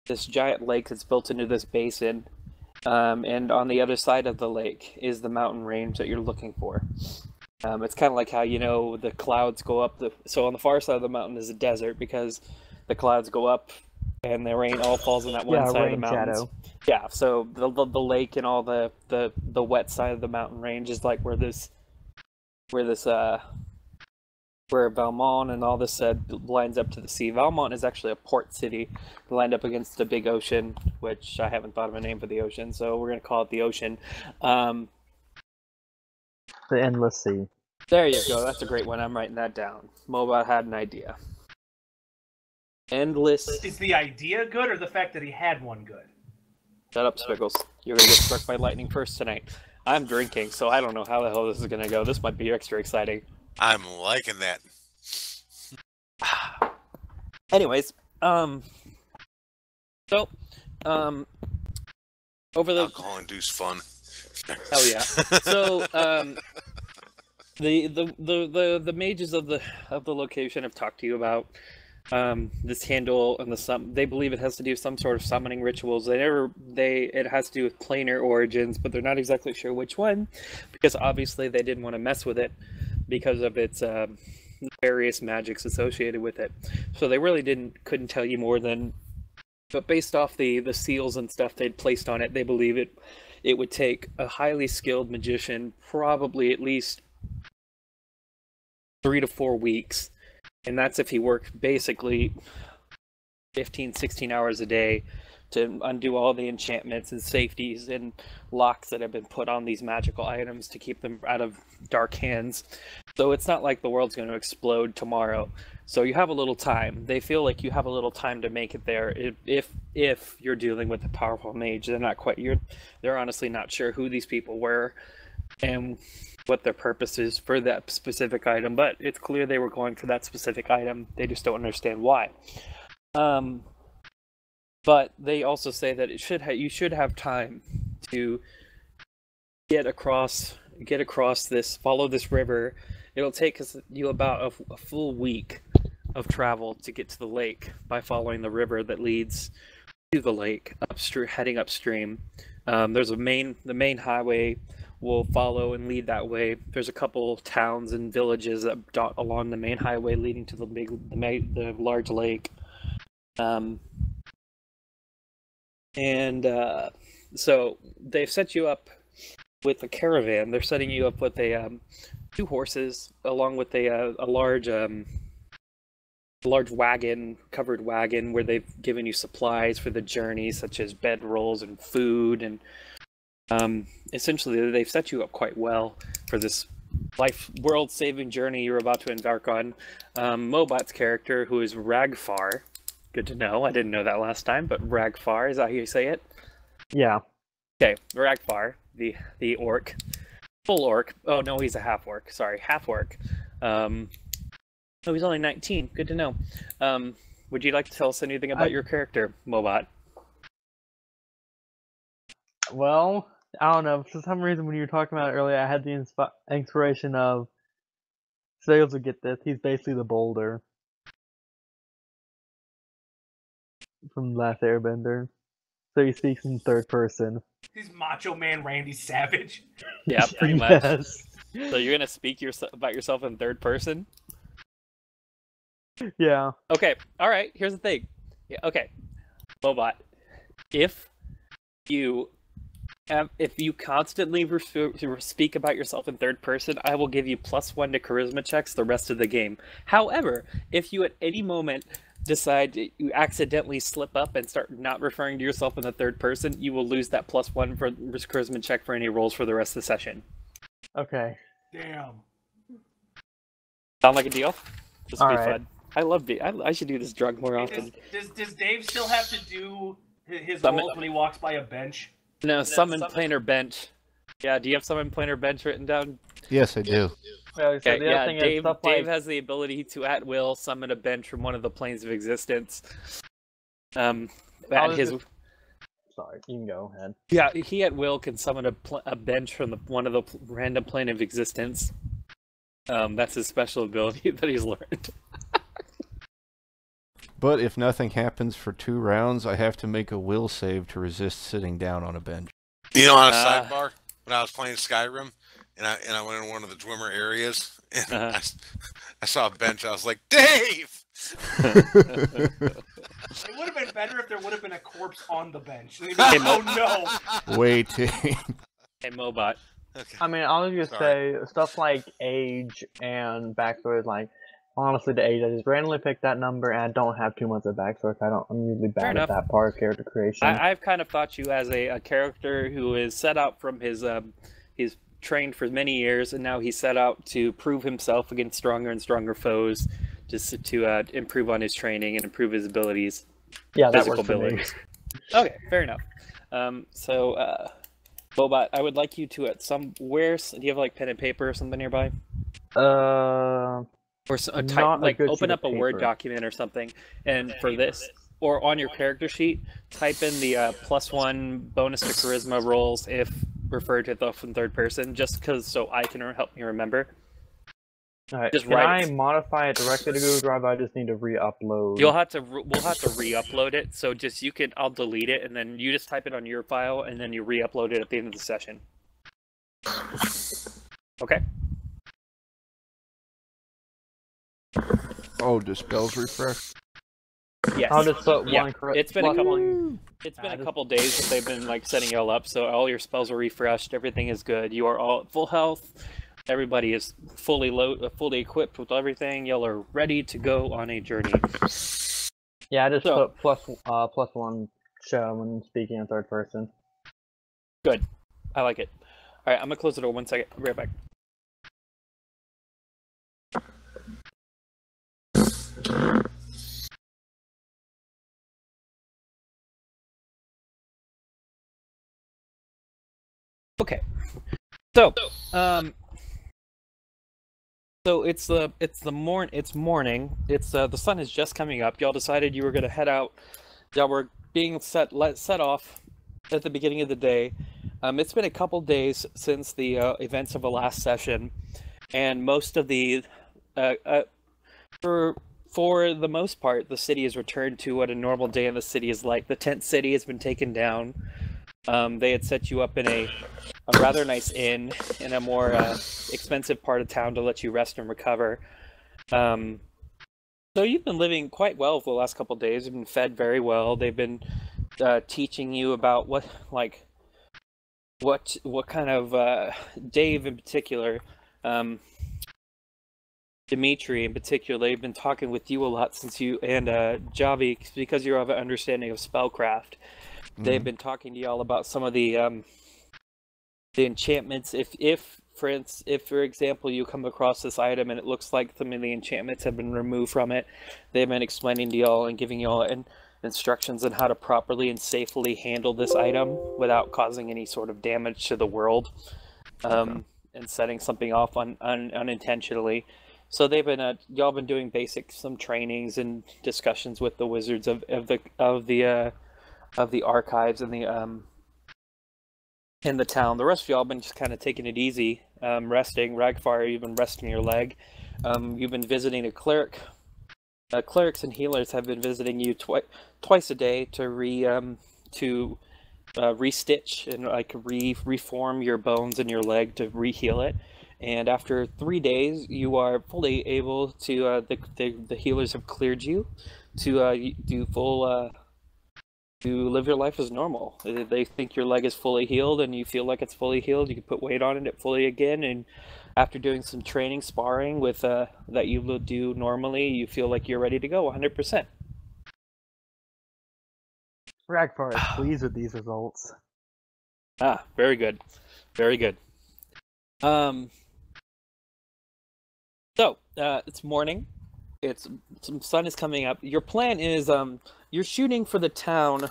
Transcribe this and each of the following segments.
this giant lake that's built into this basin, and on the other side of the lake is the mountain range that you're looking for. It's kind of like how, you know, the clouds go up. So on the far side of the mountain is a desert because the clouds go up and the rain all falls on that one side of the rain mountains. shadow. Yeah, so the lake and all the wet side of the mountain range is like where Valmont and all this lines up to the sea. Valmont is actually a port city lined up against a big ocean, which I haven't thought of a name for the ocean, so we're going to call it the ocean. The Endless Sea. There you go. That's a great one. I'm writing that down. Mobot had an idea. Endless. Is the idea good or the fact that he had one good? Shut up, Spiggles. You're going to get struck by lightning first tonight. I'm drinking, so I don't know how the hell this is going to go. This might be extra exciting. I'm liking that. Anyways, over the alcohol-induced fun. Hell yeah. So, the mages of the location have talked to you about this handle and they believe it has to do with some sort of summoning rituals. It has to do with planar origins, but they're not exactly sure which one, because obviously they didn't want to mess with it because of its various magics associated with it. So they really couldn't tell you more than, but based off the seals and stuff they'd placed on it, they believe it would take a highly skilled magician probably at least 3 to 4 weeks, and that's if he worked basically 15-16 hours a day to undo all the enchantments and safeties and locks that have been put on these magical items to keep them out of dark hands. So it's not like the world's going to explode tomorrow. So you have a little time. They feel like you have a little time to make it there if you're dealing with a powerful mage. They're honestly not sure who these people were and what their purpose is for that specific item, but it's clear they were going for that specific item. They just don't understand why. But they also say that you should have time to get across this, follow this river. It'll take you about a full week of travel to get to the lake by following the river that leads to the lake, heading upstream. There's the main highway will follow and lead that way. There's a couple towns and villages that dot along the main highway leading to the large lake. So they've set you up with a caravan. They're setting you up with 2 horses, along with a large covered wagon, where they've given you supplies for the journey, such as bedrolls and food, and essentially they've set you up quite well for this world-saving journey you're about to embark on. Mobot's character, who is Ragfar. Good to know. I didn't know that last time, but Ragfar, is that how you say it? Yeah. Okay, Ragfar, the orc. Full orc. Oh, no, he's a half-orc. Sorry, half-orc. Oh, he's only 19. Good to know. Would you like to tell us anything about your character, Mobot? Well, I don't know. For some reason, when you were talking about it earlier, I had the inspiration of Sales would get this. He's basically the boulder from Last Airbender. So he speaks in third person. He's Macho Man Randy Savage. Yeah, pretty much. Yes. So you're gonna speak about yourself in third person? Yeah. Okay. All right. Here's the thing. Yeah. Okay. Mobot, if you constantly speak about yourself in third person, I will give you +1 to charisma checks the rest of the game. However, if you at any moment decide you accidentally slip up and start not referring to yourself in the third person, you will lose that +1 for charisma check for any rolls for the rest of the session. Okay. Damn. Sound like a deal? This would be All right. fun. I love I should do this drug more often. Does Dave still have to do his Summon- rolls when he walks by a bench? No, summon planar bench. Yeah, do you have summon planar bench written down? Yes, I do. Well, so Okay, the yeah, other thing is Dave stuff like has the ability to at will summon a bench from one of the planes of existence. I'll His just- Sorry, you can go ahead. Yeah, he at will can summon a bench from one of the random plane of existence. That's his special ability that he's learned. But if nothing happens for 2 rounds, I have to make a will save to resist sitting down on a bench. You know, on a sidebar, when I was playing Skyrim, and I went in one of the Dwemer areas, and I saw a bench. I was like, Dave! It would have been better if there would have been a corpse on the bench. Like, oh no! Waiting. Hey, Mobot. Okay. I mean, I'll just say stuff like age and backstory. Like, honestly, the age, I just randomly picked that number, and I don't have too much of backstory. I'm usually bad at that part of character creation. I've kind of thought you as a character who is set out from his he's trained for many years, and now he's set out to prove himself against stronger and stronger foes, just to improve on his training and improve his abilities. Yeah, that physical works for me. abilities. Okay, fair enough. Bobot, I would like you to do you have like pen and paper or something nearby? Or open up a Word document or something, and for this, or on your character sheet, type in the +1 bonus to charisma rolls if referred to from third person, just because so I can help me remember. Alright, Just can write I modify it directly to Google Drive? I just need to re-upload. we'll have to re-upload it, so I'll delete it, and then you just type it on your file, and then you re-upload it at the end of the session. Okay? Oh, do spells refresh? Yes. I'll just put Yeah, one correct. it's been a couple days that they've been like setting y'all up, so all your spells are refreshed, everything is good. You are all at full health. Everybody is fully equipped with everything. Y'all are ready to go on a journey. Yeah, I just put +1 show when speaking in third person. Good. I like it. Alright, I'm gonna close the door 1 second. I'll be right back. Okay. So, it's morning. The sun is just coming up. Y'all decided you were gonna head out. Y'all were being set off at the beginning of the day. It's been a couple days since the events of the last session, and most of the for the most part, the city has returned to what a normal day in the city is like. The tent city has been taken down. They had set you up in a rather nice inn in a more expensive part of town to let you rest and recover. So you've been living quite well for the last couple of days. You've been fed very well. They've been teaching you about what kind of Dave in particular, Dimitri in particular. They've been talking with you a lot since you and Javi, because you have an understanding of spellcraft. They've been talking to y'all about some of the enchantments. If for example you come across this item and it looks like some of the enchantments have been removed from it, they've been explaining to y'all and giving y'all instructions on how to properly and safely handle this item without causing any sort of damage to the world, and setting something off unintentionally. So they've been y'all been doing some trainings and discussions with the wizards of the archives and in the town. The rest of y'all been just kind of taking it easy, resting. Ragfire, you've been resting your leg. You've been visiting a cleric. Clerics and healers have been visiting you twice a day to restitch and reform your bones in your leg to re-heal it. And after 3 days, you are fully able to. The healers have cleared you to do full. To live your life as normal. They think your leg is fully healed and you feel like it's fully healed. You can put weight on it fully again, and after doing some training, sparring with that you would do normally, you feel like you're ready to go 100%. Ragfire is pleased with these results. Ah, very good. Very good. So, it's morning. Some sun is coming up. Your plan is you're shooting for the town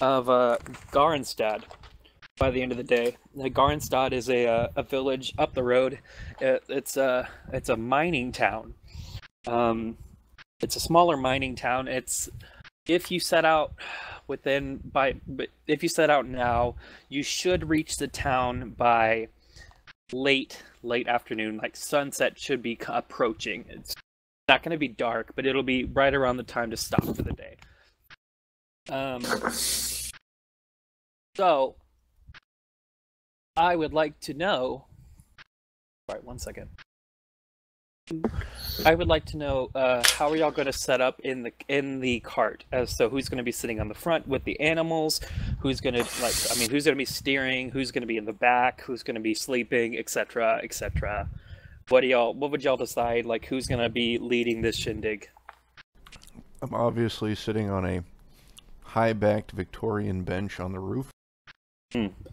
of Garenstad by the end of the day. Garenstad is a village up the road. It's a mining town. It's a smaller mining town. If you set out now, you should reach the town by late afternoon. Like sunset should be approaching. It's not going to be dark, but it'll be right around the time to stop for the day. So, I would like to know... Sorry, 1 second. I would like to know how are y'all going to set up in the cart? So who's going to be sitting on the front with the animals? Who's going to who's going to be steering? Who's going to be in the back? Who's going to be sleeping, etc., etc. What would y'all decide? Like, who's going to be leading this shindig? I'm obviously sitting on a high-backed Victorian bench on the roof.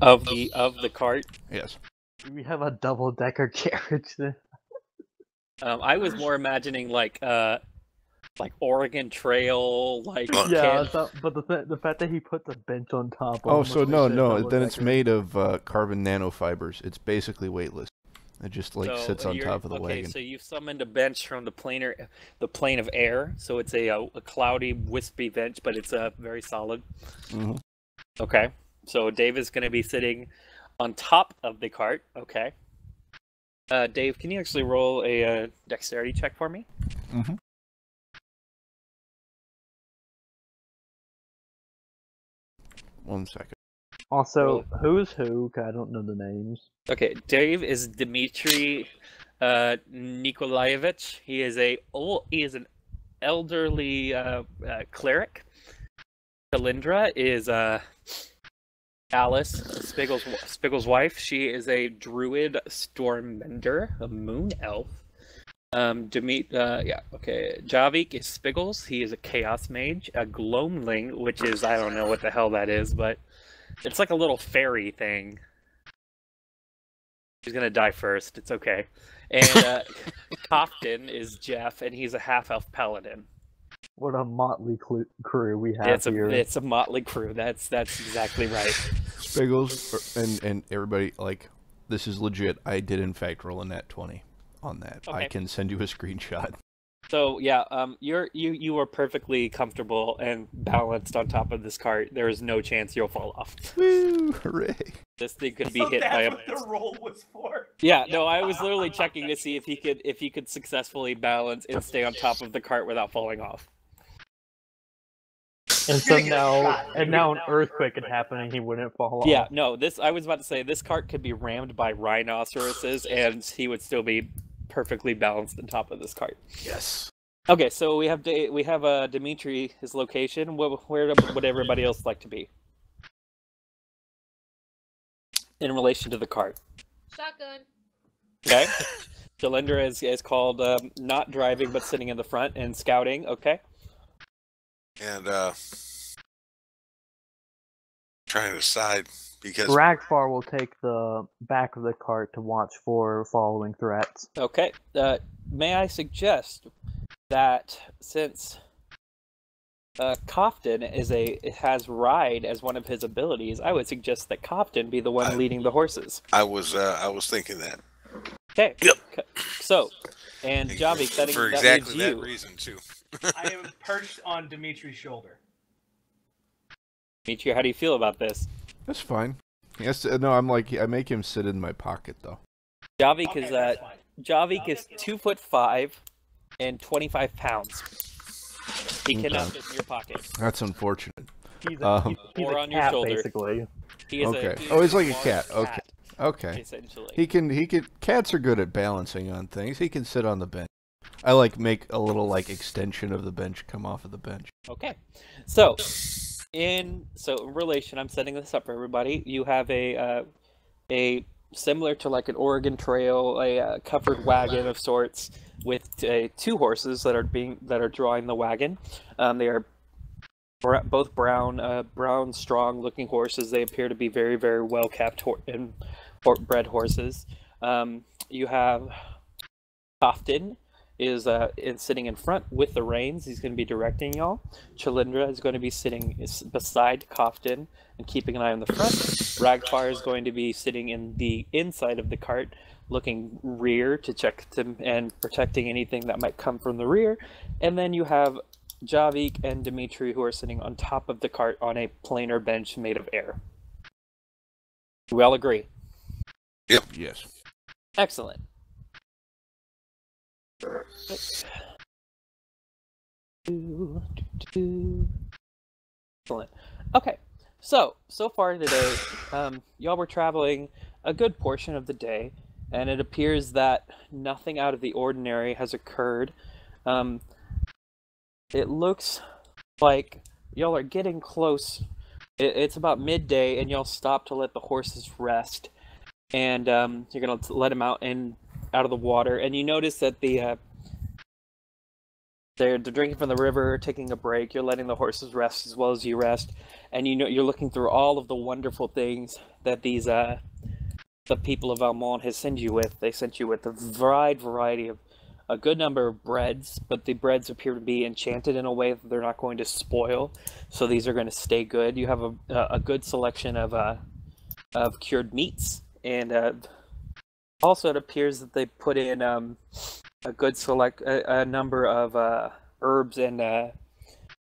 Of the cart. Yes. We have a double-decker carriage there. I was more imagining like Oregon Trail, like yeah. But the fact that he put the bench on top. Oh, so no. Then it's made of carbon nanofibers. It's basically weightless. It just sits on top of the wagon. Okay, so you've summoned a bench from the plane of air. So it's a cloudy, wispy bench, but it's very solid. Mm-hmm. Okay, so Dave is going to be sitting on top of the cart. Okay. Dave, can you actually roll a dexterity check for me? Mm-hmm. One second. Also, who's who? 'Cause I don't know the names. Okay, Dave is Dmitry Nikolaevich. He is an elderly cleric. Cylindra is Alice, Spiggle's wife. She is a druid stormmender, a moon elf. Javik is Spiggles. He is a chaos mage, a gloamling, which is, I don't know what the hell that is, but it's like a little fairy thing. He's gonna die first. It's okay. And Cofton is Jeff, and he's a half-elf paladin. What a motley crew we have here. It's a motley crew. That's exactly right. Spiggles and everybody, this is legit. I did in fact roll a nat 20 on that. Okay. I can send you a screenshot. So yeah, you are perfectly comfortable and balanced on top of this cart. There is no chance you'll fall off. Woo! Hooray! This thing could be hit by a. That's what the roll was for. Yeah, no, I was literally checking to see if he could successfully balance and stay on top of the cart without falling off. And so now an earthquake had happened and he wouldn't fall off. Yeah, no, I was about to say this cart could be rammed by rhinoceroses and he would still be perfectly balanced on top of this cart. Yes. Okay, so we have Dimitri, his location. Where would everybody else like to be in relation to the cart? Shotgun. Okay. Jalindra is called not driving but sitting in the front and scouting. Okay. And trying to decide because Ragfar will take the back of the cart to watch for following threats. Okay. May I suggest that since Cofton has ride as one of his abilities, I would suggest that Cofton be the one leading the horses. I was thinking that. Okay. Yep. So, and Javik, for exactly that reason too. I am perched on Dimitri's shoulder. Dimitri, how do you feel about this? That's fine. Yes, no, I make him sit in my pocket though. Javik is 2'5" and 25 pounds. He cannot fit in your pocket. That's unfortunate. He's or on your shoulder. Basically. He's like a cat. Okay. Okay. Essentially. Cats are good at balancing on things. He can sit on the bench. I make a little extension of the bench come off of the bench. Okay. So in relation, I'm setting this up for everybody. You have a similar to like an Oregon Trail, a covered wagon of sorts with two horses that are drawing the wagon. They are both brown, strong-looking horses. They appear to be very, very well-kept and bred horses. You have Cofton is sitting in front with the reins. He's going to be directing y'all. Chalindra is going to be sitting beside Cofton and keeping an eye on the front. Ragfar is going to be sitting in the inside of the cart, looking rear to check and protecting anything that might come from the rear. And then you have Javik and Dimitri who are sitting on top of the cart on a planar bench made of air. Do we all agree? Yep. Yes. Excellent. Excellent. Okay, so far today, y'all were traveling a good portion of the day, and it appears that nothing out of the ordinary has occurred. It looks like y'all are getting close. It's about midday, and y'all stop to let the horses rest, and you're gonna let them out of the water, and you notice that they're drinking from the river, taking a break. You're letting the horses rest as well as you rest, and you're looking through all of the wonderful things that these the people of Valmont has sent you with. They sent you with a variety of a good number of breads, but the breads appear to be enchanted in a way that they're not going to spoil, so these are going to stay good. You have a good selection of cured meats, and also it appears that they put in a good a number of herbs and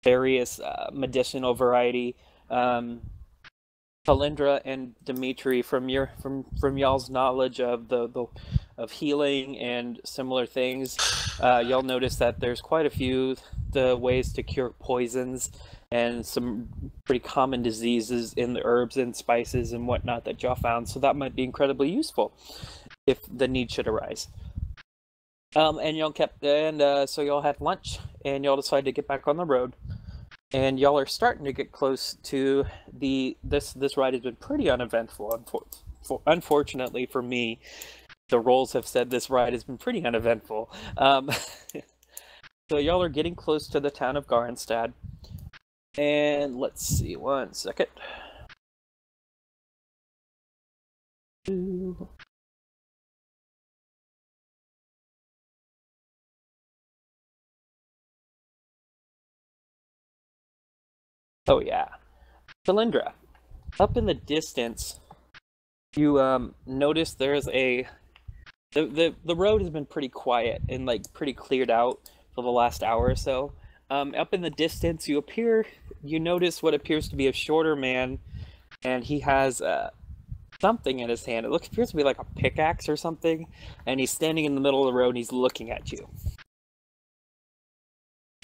various medicinal variety. Talindra and Dimitri, from y'all's knowledge of of healing and similar things, y'all notice that there's quite a few ways to cure poisons and some pretty common diseases in the herbs and spices and whatnot that y'all found. So that might be incredibly useful if the need should arise. And so y'all had lunch, and y'all decided to get back on the road, and y'all are starting to get close to this ride has been pretty uneventful. Unfortunately for me, the rolls have said this ride has been pretty uneventful. So y'all are getting close to the town of Garenstad, and let's see, one second. Oh yeah, Cylindra. Up in the distance, you notice there's the road has been pretty quiet and like pretty cleared out for the last hour or so. Up in the distance, you notice what appears to be a shorter man, and he has something in his hand. It appears to be like a pickaxe or something, and he's standing in the middle of the road and he's looking at you.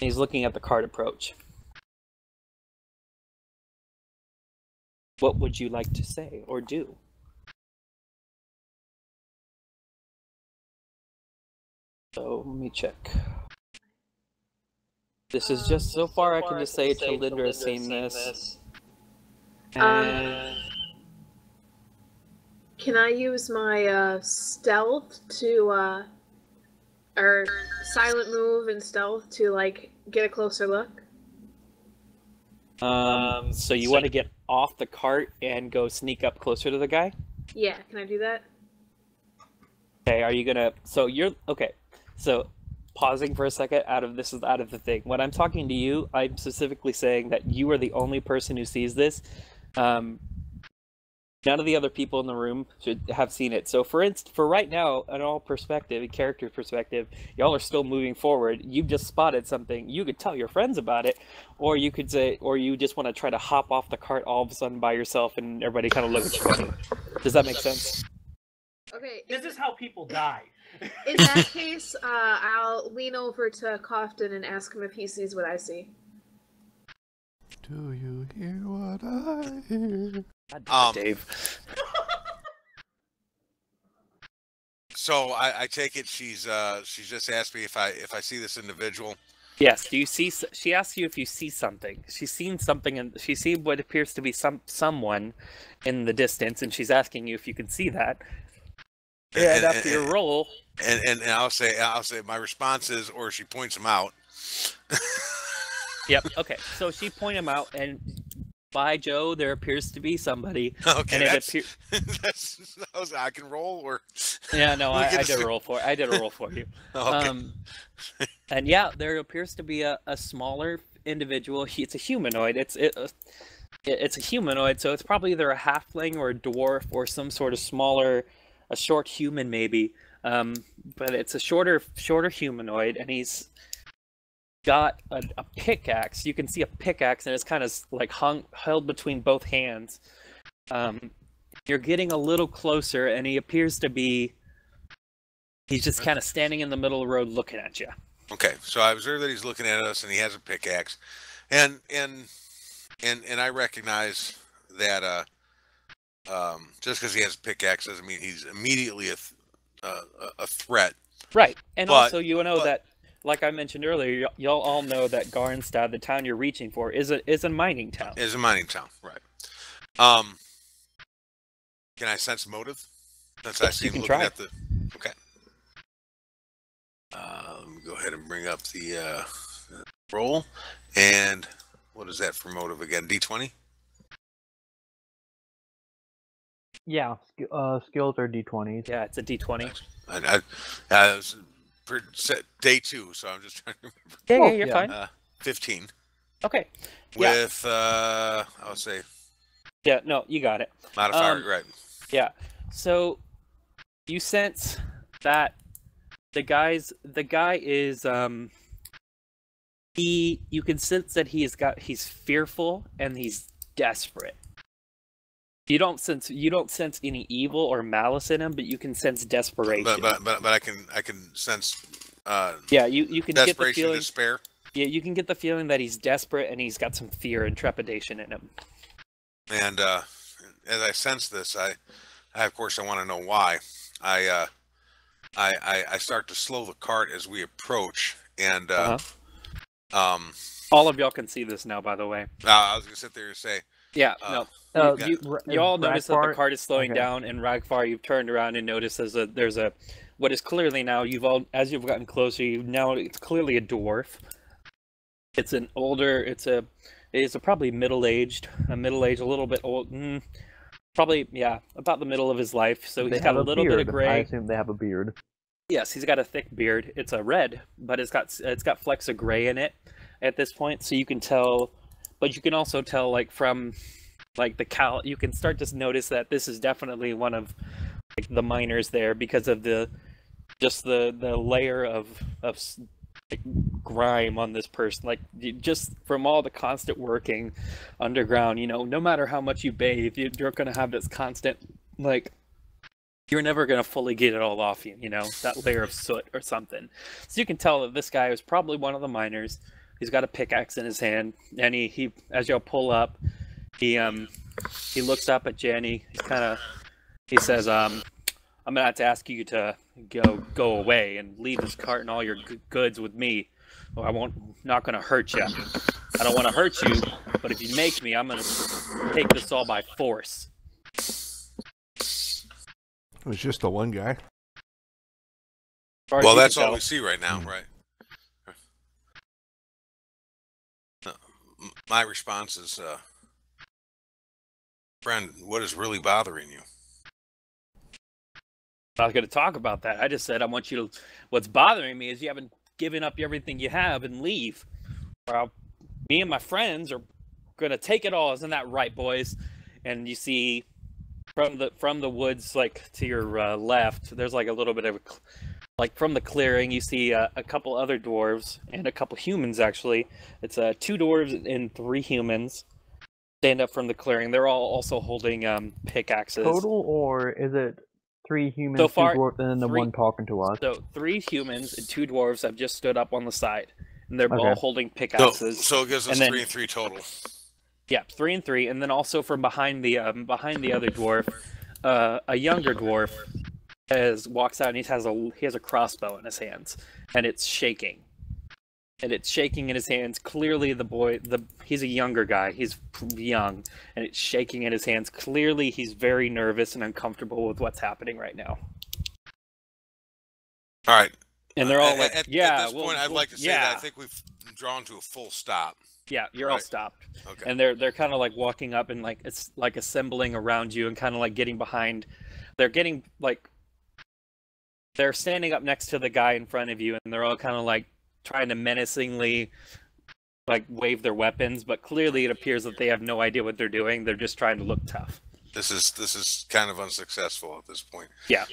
And he's looking at the cart approach. What would you like to say or do? So let me check. This is just so far I can just say Talindra has seen this. Can I use my stealth to or silent move and stealth to like get a closer look? So you want to get off the cart and go sneak up closer to the guy? Yeah, can I do that? Okay, are you gonna... Okay, so pausing for a second, this is out of the thing. When I'm talking to you, I'm specifically saying that you are the only person who sees this. None of the other people in the room should have seen it. So for right now, in all perspective, in character perspective, y'all are still moving forward. You've just spotted something. You could tell your friends about it, or you could say, or you just want to try to hop off the cart all of a sudden by yourself, and everybody kind of look at you funny. Does that make sense? Okay. This is how people die. In that case, I'll lean over to Cofton and ask him if he sees what I see. Do you hear what I hear? Dave. So I take it she's just asked me if I see this individual. Yes. Do you see? She asks you if you see something. She's seen something, and she's seen what appears to be someone in the distance, and she's asking you if you can see that. And after your roll, and I'll say my response is, or she points him out. Yep. Okay. So she pointed him out, and by Joe, there appears to be somebody. Okay. And I can roll, or yeah, no, I did a roll for. I did a roll for you. Okay. And yeah, there appears to be a smaller individual. It's a humanoid. It's a humanoid, so it's probably either a halfling or a dwarf or some sort of smaller, a short human maybe. But it's a shorter humanoid, and he's got a pickaxe. You can see a pickaxe, and it's kind of like held between both hands. You're getting a little closer, and he appears to be... He's just kind of standing in the middle of the road looking at you. Okay, so I observe that he's looking at us, and he has a pickaxe, and I recognize that just because he has a pickaxe doesn't mean he's immediately a threat. Right, and also you know that, like I mentioned earlier, y'all all know that Garnstad, the town you're reaching for, is a mining town. Is a mining town, right? Can I sense motive? Since I see him looking at the. Okay. Let me go ahead and bring up the roll. And what is that for motive again? D20? Yeah, skills are D20s. Yeah, it's a D20. I was day 2, so I'm just trying to remember. Yeah, you're fine. 15. Okay. With, I'll say. Yeah, no, you got it. Modifier, right. Yeah. So you sense that the guy is you can sense that he's fearful and he's desperate. You don't sense any evil or malice in him, but you can sense desperation. But I can sense yeah, you can get the feeling, despair. Yeah, you can get the feeling that he's desperate and he's got some fear and trepidation in him. And as I sense this, I of course I want to know why. I start to slow the cart as we approach, and all of y'all can see this now, by the way. I was gonna sit there and say, yeah, no. You all notice that the cart is slowing down, and Ragfar, you've turned around and noticed there's a what is clearly now as you've gotten closer, it's clearly a dwarf. It's an older, it's a probably middle-aged, a little bit old, probably, yeah, about the middle of his life. So he's got a little bit of gray. I assume they have a beard. Yes, he's got a thick beard. It's a red, but it's got flecks of gray in it at this point, so you can tell. But you can also tell, like, from like the you can start to notice that this is definitely one of like the miners there because of the layer of like grime on this person, like just from all the constant working underground. No matter how much you bathe, you're gonna have this constant, like, you're never gonna fully get it all off you, that layer of soot or something. So you can tell that this guy is probably one of the miners. He's got a pickaxe in his hand, and he as y'all pull up, he looks up at Jenny. He says, I'm gonna have to ask you to go away and leave this cart and all your goods with me, or not gonna hurt you. I don't want to hurt you, but if you make me, I'm gonna take this all by force. It was just the one guy. Well, that's all we see right now, right? My response is, friend, what is really bothering you? I'm not going to talk about that. I just said what's bothering me is you haven't given up everything you have and leave. Or me and my friends are going to take it all. Isn't that right, boys? And you see from the woods, like to your left, there's like a little bit of like from the clearing, you see a couple other dwarves and a couple humans, actually. It's 2 dwarves and 3 humans stand up from the clearing. They're all also holding pickaxes. Total, or is it 3 humans, so far, 2 dwarves, and then the one talking to us? So 3 humans and 2 dwarves have just stood up on the side, and they're all holding pickaxes. So it gives us 3 and 3 total. Yeah, 3 and 3, and then also from behind the other dwarf, a younger dwarf walks out and he has a crossbow in his hands, and it's shaking. And it's shaking in his hands. Clearly he's a younger guy. He's young, and it's shaking in his hands. Clearly he's very nervous and uncomfortable with what's happening right now. All right. And they're all like, at this point, I'd like to say that I think we've drawn to a full stop. Yeah, you're all stopped. Okay. And they're kind of like walking up and like it's like assembling around you and kind of like getting behind. They're getting like they're standing up next to the guy in front of you, and they're all kind of like trying to menacingly like wave their weapons, but clearly it appears that they have no idea what they're doing. They're just trying to look tough. This is kind of unsuccessful at this point. Yeah.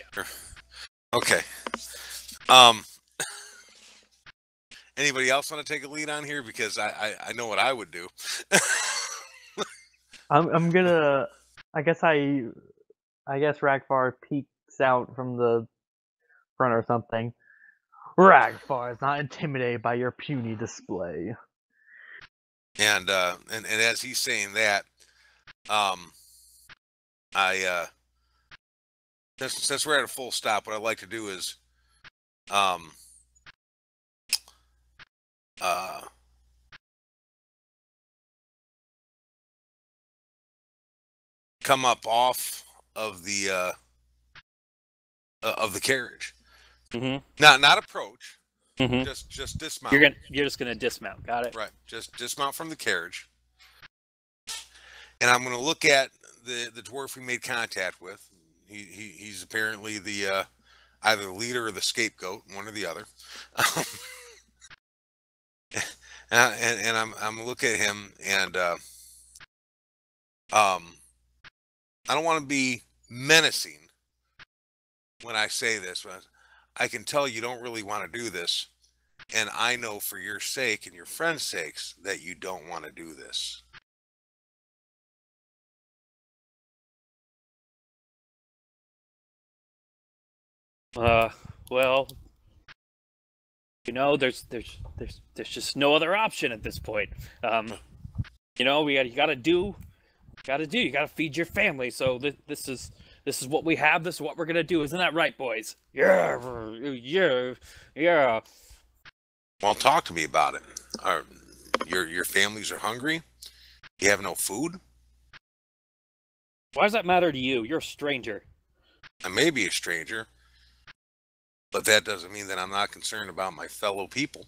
Okay. Anybody else want to take a lead on here? Because I know what I would do. I'm gonna. I guess Ragfar peeks out from the front or something. Ragfar is not intimidated by your puny display. And as he's saying that, since we're at a full stop, what I'd like to do is, come up off of the carriage. Mm-hmm. Not approach. Mm-hmm. Just dismount. You're just gonna dismount. Got it. Right. Just dismount from the carriage. And I'm gonna look at the dwarf we made contact with. He's apparently the either the leader or the scapegoat, one or the other. and I'm looking at him, and I don't want to be menacing when I say this, but I can tell you don't really want to do this, and I know for your sake and your friends' sakes that you don't want to do this. Well, you know, there's just no other option at this point. You know, you gotta feed your family. So this is what we have. This is what we're gonna do. Isn't that right, boys? Yeah. Well, talk to me about it. Your families are hungry. You have no food. Why does that matter to you? You're a stranger. I may be a stranger, but that doesn't mean that I'm not concerned about my fellow people.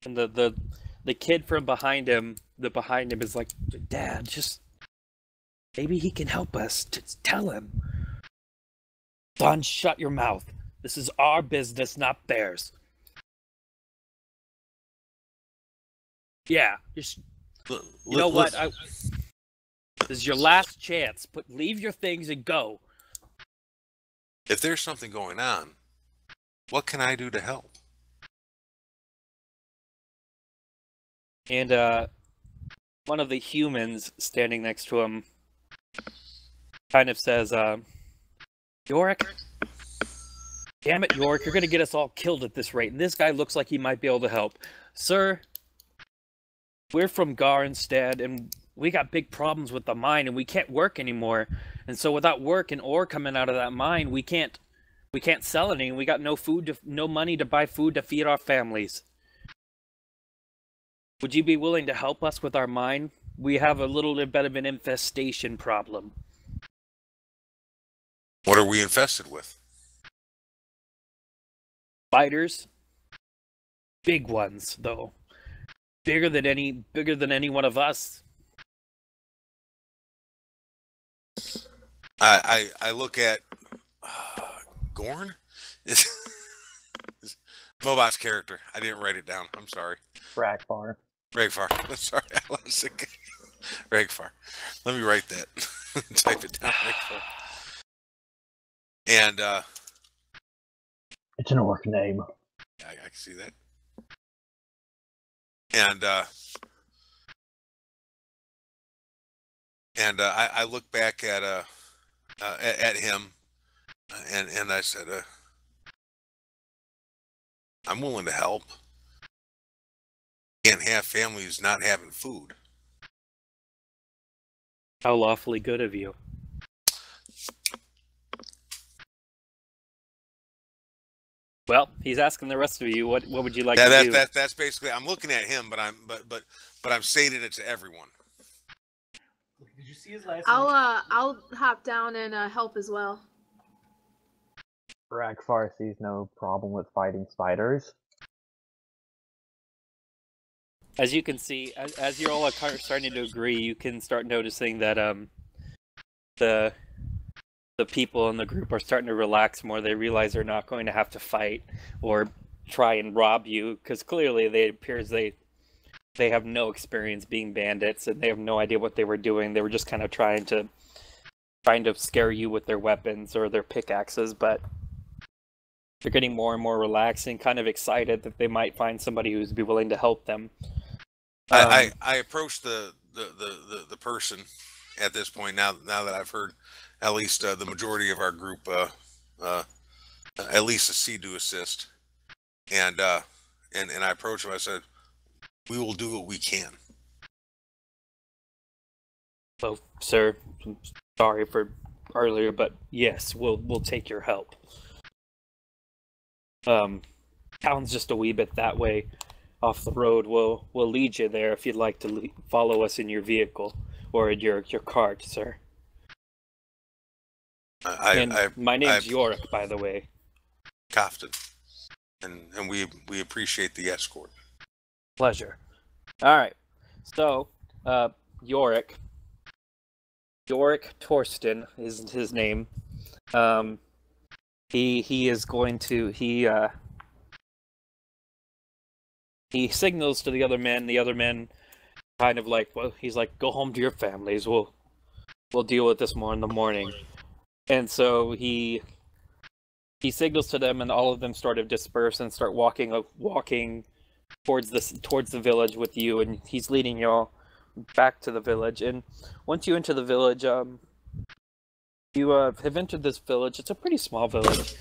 And the kid from behind him is like, Dad, just maybe he can help us. Just tell him. Son, shut your mouth. This is our business, not theirs. Yeah, just you know what? This is your last chance. Leave your things and go. If there's something going on, what can I do to help? And one of the humans standing next to him kind of says, Yorick? Damn it, Yorick, you're going to get us all killed at this rate. And this guy looks like he might be able to help. Sir, we're from Garinstead, and we got big problems with the mine, and we can't work anymore. And so without work and ore coming out of that mine, we can't sell anything. We got no money to buy food to feed our families. Would you be willing to help us with our mine? We have a little bit of an infestation problem. What are we infested with? Spiders. Big ones, though. Bigger than any one of us. I look at Gorn. Mobot's character. I didn't write it down. I'm sorry. Ragfar. Ragfar. I'm sorry. I was thinking. Ragfar. Let me write that. Type it down. Ragfar. And it's an orc name. I can see that. And I look back at him, and I said, I'm willing to help. Can't have families not having food. How lawfully good of you. Well, he's asking the rest of you, what would you like to do? That's basically, I'm looking at him, but I'm stating it to everyone. Did you see his last? I'll hop down and help as well. Ragfar sees no problem with fighting spiders. As you can see, as you're all starting to agree, you can start noticing that the people in the group are starting to relax more. They realize they're not going to have to fight or try and rob you, because clearly it appears they have no experience being bandits, and they have no idea what they were doing. They were just kind of trying to scare you with their weapons or their pickaxes, but they're getting more and more relaxed and kind of excited that they might find somebody who's be willing to help them. I approached the person at this point, now that I've heard at least the majority of our group at least a C to assist. And I approached him. I said, "We will do what we can." Well, sir, I'm sorry for earlier, but yes, we'll take your help. Town's just a wee bit that way off the road. We'll lead you there if you'd like to follow us in your vehicle or in your cart, sir. My name's Yorick, by the way. Cofton. And we appreciate the escort. Pleasure. All right. So, Yorick Torsten is his name. He is going to he signals to the other men. The other men kind of like, well, he's like, go home to your families. We'll deal with this more in the morning. And so he signals to them, and all of them sort of disperse and start walking towards the village with you, and he's leading y'all back to the village. And once you enter the village, you have entered this village. It's a pretty small village.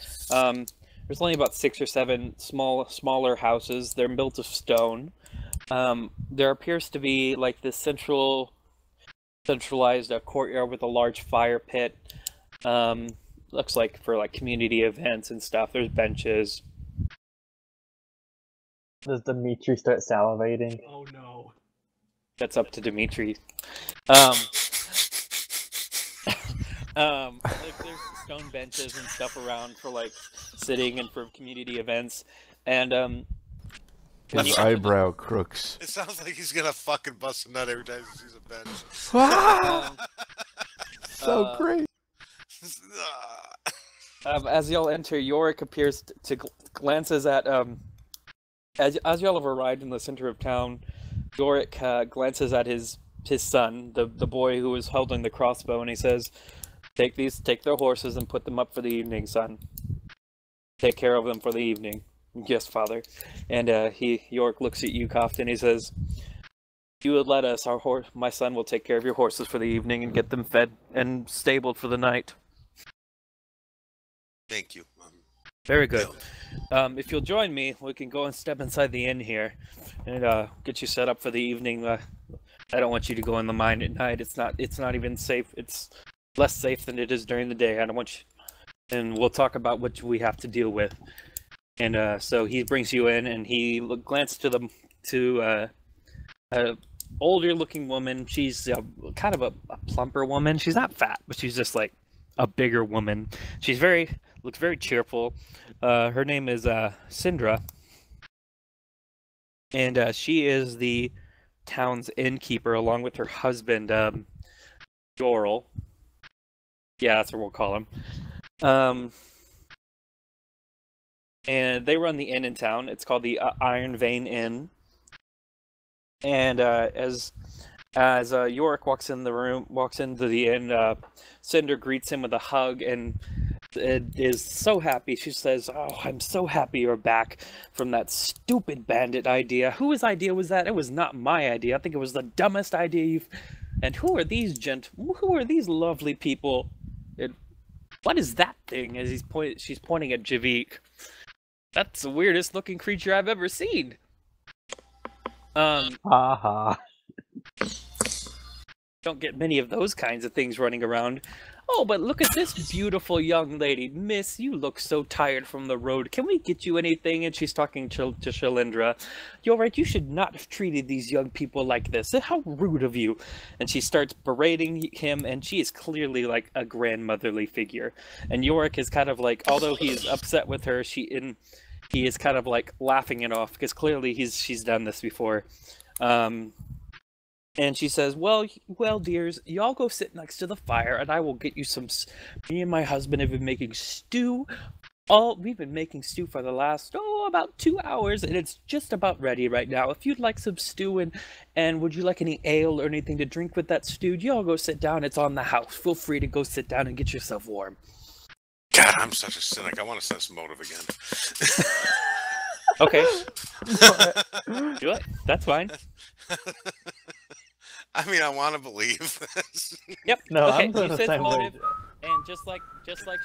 There's only about 6 or 7 smaller houses. They're built of stone. There appears to be like this centralized courtyard with a large fire pit. Looks like for like community events and stuff. There's benches. Does Dimitri start salivating? Oh no. That's up to Dimitri. Like there's stone benches and stuff around for like sitting and for community events. And his eyebrow crooks. It sounds like he's gonna fucking bust a nut every time he sees a bench. So great. As y'all enter, Yorick appears to glances at as y'all have arrived in the center of town. Yorick glances at his son, the boy who is holding the crossbow, and he says, take their horses and put them up for the evening, son. Take care of them for the evening. Yes, father. And Yorick looks at you, Cofton. He says, if you would let us, my son will take care of your horses for the evening and get them fed and stabled for the night. Thank you. Very good. If you'll join me, we can go and step inside the inn here and get you set up for the evening. I don't want you to go in the mine at night. It's not even safe. It's less safe than it is during the day. I don't want you. And we'll talk about what we have to deal with. And so he brings you in, and he glances to a older-looking woman. She's kind of a plumper woman. She's not fat, but she's just like a bigger woman. She's looks very cheerful. Her name is Syndra, and she is the town's innkeeper, along with her husband, Jorel. Yeah, that's what we'll call him. And they run the inn in town. It's called the Iron Vein Inn. And as Yorick walks into the inn, Cinder greets him with a hug and is so happy. She says, "Oh, I'm so happy you're back from that stupid bandit idea. Whose idea was that? It was not my idea. I think it was the dumbest idea you've... And who are these Who are these lovely people? What is that thing?" As she's pointing at Javik. That's the weirdest looking creature I've ever seen. Haha. Don't get many of those kinds of things running around. Oh, but look at this beautiful young lady. Miss, you look so tired from the road. Can we get you anything? And she's talking to Shalindra. You're right, you should not have treated these young people like this. How rude of you. And she starts berating him, and she is clearly like a grandmotherly figure. And Yorick is kind of like, although he's upset with her, he is kind of like laughing it off, because clearly she's done this before. And she says, well, dears, y'all go sit next to the fire, and I will get you some... Me and my husband have been making stew. We've been making stew for the last, about 2 hours, and it's just about ready right now. If you'd like some stew, and would you like any ale or anything to drink with that stew, y'all go sit down. It's on the house. Feel free to go sit down and get yourself warm. God, I'm such a cynic. I want to sense motive again. Okay. Do it. That's fine. I mean, I want to believe this. Yep. No, okay. I'm doing the same way. And just like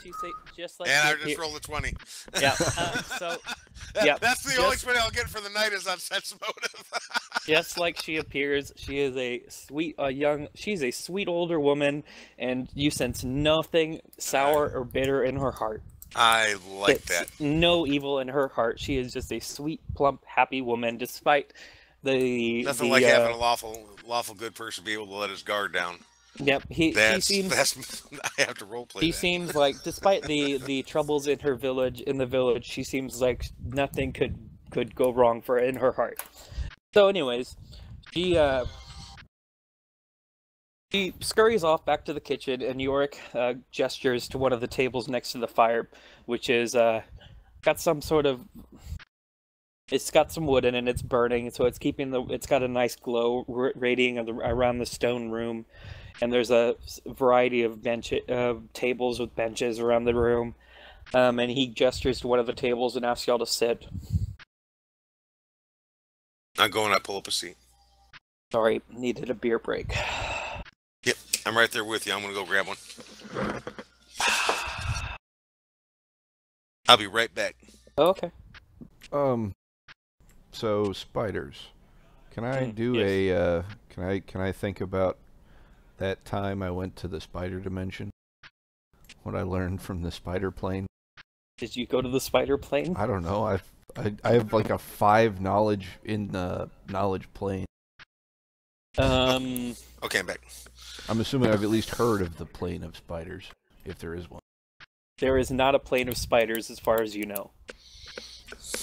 she say, just like. And I just rolled a 20. Yeah. Yeah. That's the only 20 I'll get for the night is on sense motive. Just like she appears, she is a sweet, she's a sweet older woman, and you sense nothing sour or bitter in her heart. I like that. No evil in her heart. She is just a sweet, plump, happy woman, despite nothing like having a lawful good person be able to let his guard down. Yep, he seems. I have to roleplay. He seems like, despite the troubles in the village, she seems like nothing could go wrong for her in her heart. So, anyways, she scurries off back to the kitchen, and Yorick gestures to one of the tables next to the fire, which is got some sort of. It's got some wood in it, and it's burning, so it's got a nice glow radiating around the stone room, and there's a variety of tables with benches around the room, and he gestures to one of the tables and asks y'all to sit. I'm going. I pull up a seat. Sorry, needed a beer break. Yep, I'm right there with you. I'm gonna go grab one. I'll be right back. Oh, okay. So spiders. Can I do yes. Can I think about that time I went to the spider dimension? What I learned from the spider plane? Did you go to the spider plane? I don't know. I have like a 5 knowledge in the knowledge plane. Okay, I'm back. I'm assuming I've at least heard of the plane of spiders, if there is one. There is not a plane of spiders, as far as you know.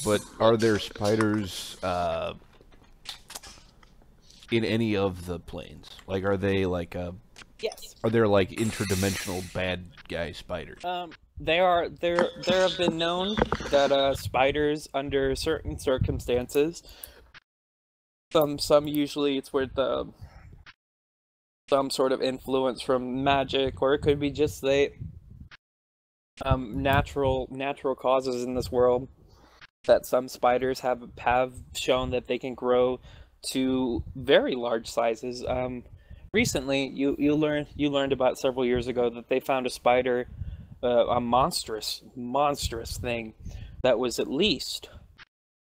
But are there spiders in any of the planes? Like, are they like Yes. Are there like interdimensional bad guy spiders? There have been known that spiders, under certain circumstances, some usually it's with some sort of influence from magic, or it could be just natural causes in this world, that some spiders have shown that they can grow to very large sizes. Recently, you learned about several years ago that they found a spider, a monstrous thing that was at least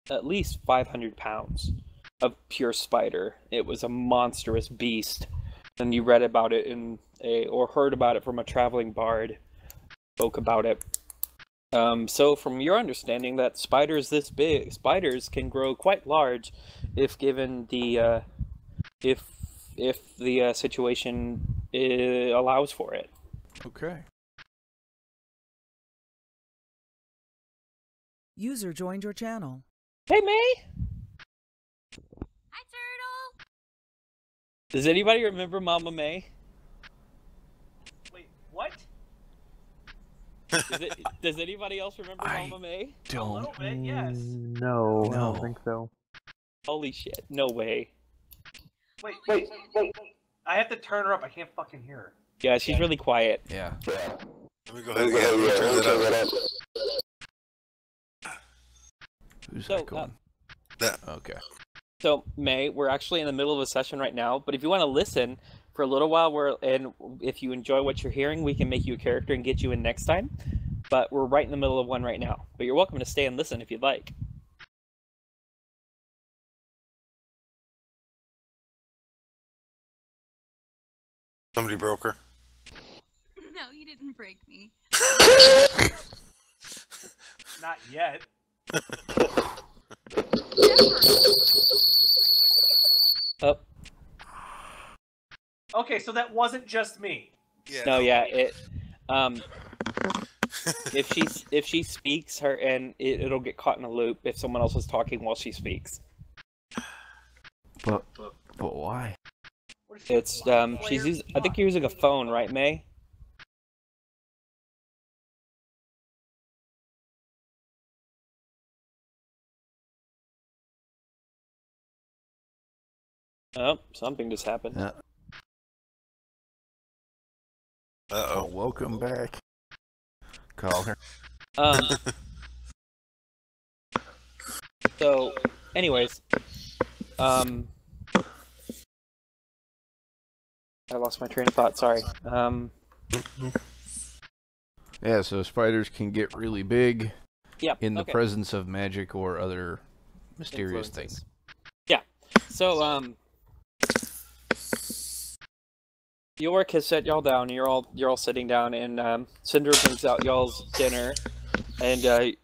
500 pounds of pure spider. It was a monstrous beast, and you read about it or heard about it from a traveling bard. Spoke about it. So from your understanding, that spiders this big, spiders can grow quite large if given the if the situation allows for it. Okay. User joined your channel. Hey, May! Hi, Turtle! Does anybody remember Mama May? What? Does anybody else remember Mama May? A little bit, yes. No, I don't think so. Holy shit, no way. Wait. I have to turn her up. I can't fucking hear her. Yeah, she's really quiet. Yeah. Let me go ahead and turn that up. Who's So, that going? Okay. So, May, we're actually in the middle of a session right now, but if you want to listen for a little while, and if you enjoy what you're hearing, we can make you a character and get you in next time. But we're right in the middle of one right now. But you're welcome to stay and listen if you'd like. Somebody broke her. No, you didn't break me. Not yet. Oh. Okay, so that wasn't just me. Yeah. No, yeah, it. If she speaks, it'll get caught in a loop if someone else is talking while she speaks. But why? It's she's using, I think you're using a phone, right, May? Oh, something just happened. Yeah. Uh-oh. Welcome back. Call her. So, anyways, I lost my train of thought. Sorry. Yeah, so spiders can get really big Yep. in the presence of magic or other mysterious Influences. things. Yeah. So Yorick has set y'all down. You're all sitting down, and Cinder brings out y'all's dinner, and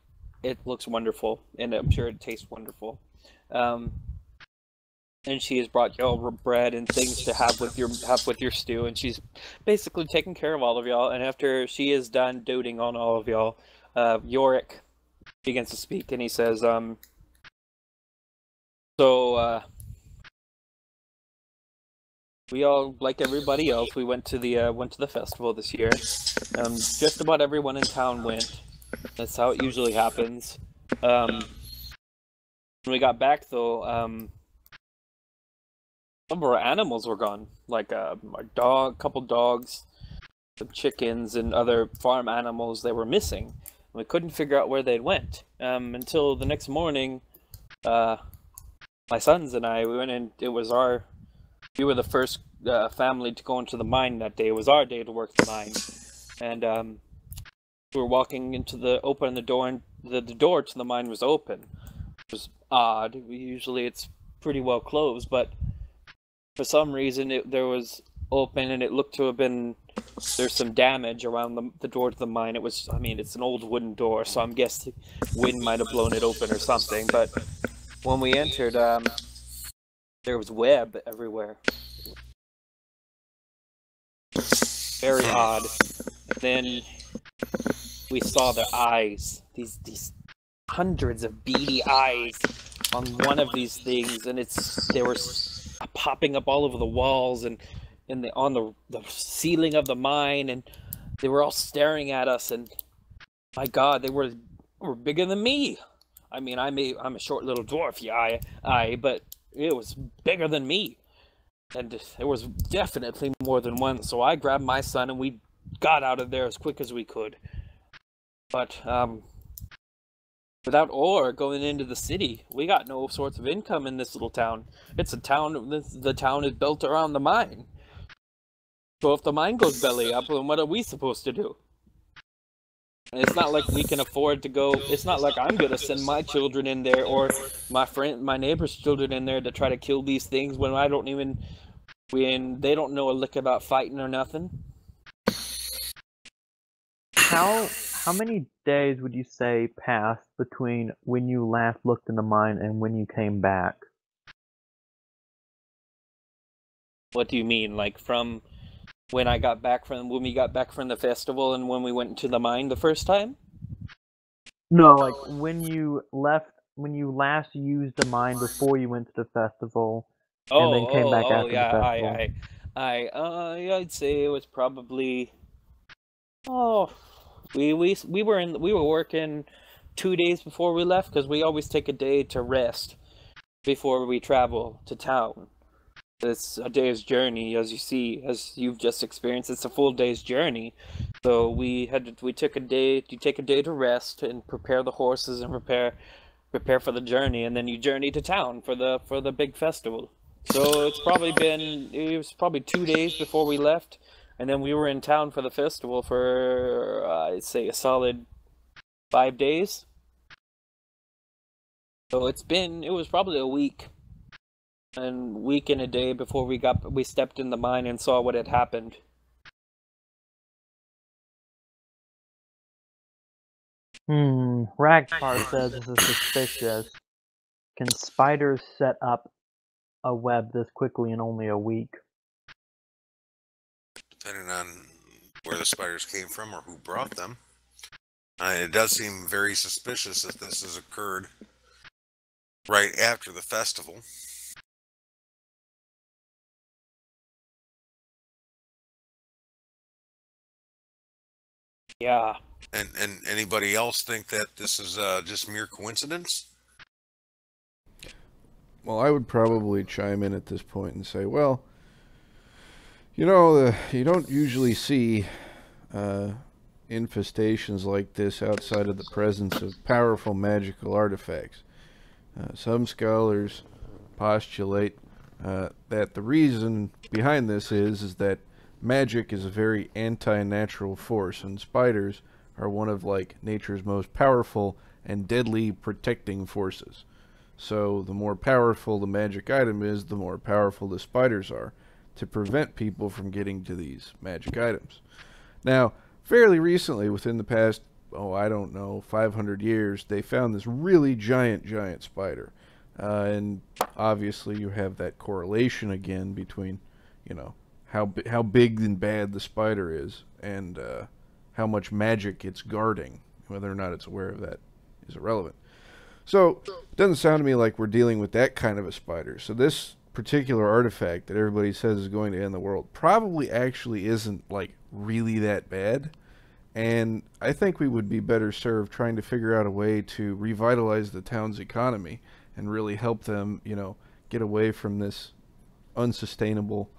it looks wonderful, and I'm sure it tastes wonderful. And she has brought y'all bread and things to have with your stew, and she's basically taking care of all of y'all. And after she is done doting on all of y'all, Yorick begins to speak, and he says, we all, like everybody else, we went to the festival this year. Just about everyone in town went. That's how it usually happens. When we got back, though, some of our animals were gone. Like a couple dogs, some chickens, and other farm animals. They were missing. We couldn't figure out where they'd went until the next morning. My sons and I, we went in. We were the first family to go into the mine that day. It was our day to work the mine, and we were walking into open the door, and the door to the mine was open. It was odd. Usually it's pretty well closed, but for some reason there was open, and it looked to have been there's some damage around the door to the mine. It was, I mean, it's an old wooden door, so I'm guessing wind might have blown it open or something. But when we entered, there was web everywhere. Very odd. Then we saw their eyes. These hundreds of beady eyes on one of these things, and they were popping up all over the walls and on the ceiling of the mine, and they were all staring at us. And my God, they were bigger than me. I mean, I'm a short little dwarf, yeah, but it was bigger than me. And there was definitely more than one, so I grabbed my son and we got out of there as quick as we could. But, without ore going into the city, we got no sorts of income in this little town. It's a town, the town is built around the mine. So if the mine goes belly up, then what are we supposed to do? And it's not like we can afford to go, it's not like I'm gonna send my children in there or my neighbor's children in there to try to kill these things when they don't know a lick about fighting or nothing. How many days would you say passed between when you last looked in the mine and when you came back? What do you mean? Like from when we got back from the festival and when we went to the mine the first time? No, like when you last used the mine before you went to the festival and then came back after the festival. I'd say it was probably we were working 2 days before we left, because we always take a day to rest before we travel to town. It's a day's journey, as you've just experienced. It's a full day's journey, so you take a day to rest and prepare the horses and prepare for the journey, and then you journey to town for the big festival. So it was probably 2 days before we left, and then we were in town for the festival for I'd say a solid 5 days. So it was probably a week and a day before we stepped in the mine and saw what had happened. Ragtar says this is suspicious. Can spiders set up a web this quickly in only a week? Depending on where the spiders came from or who brought them. It does seem very suspicious that this has occurred right after the festival. Yeah. And anybody else think that this is just mere coincidence? Well, I would probably chime in at this point and say, well, you know, you don't usually see infestations like this outside of the presence of powerful magical artifacts. Some scholars postulate that the reason behind this is that magic is a very anti-natural force, and spiders are one of like nature's most powerful and deadly protecting forces. So the more powerful the magic item is, the more powerful the spiders are to prevent people from getting to these magic items. Now, fairly recently, within the past, I don't know, 500 years, they found this really giant spider. And obviously you have that correlation again between, you know, how big and bad the spider is and how much magic it's guarding. Whether or not it's aware of that is irrelevant. So it doesn't sound to me like we're dealing with that kind of a spider. So this particular artifact that everybody says is going to end the world probably actually isn't like really that bad. And I think we would be better served trying to figure out a way to revitalize the town's economy and really help them, you know, get away from this unsustainable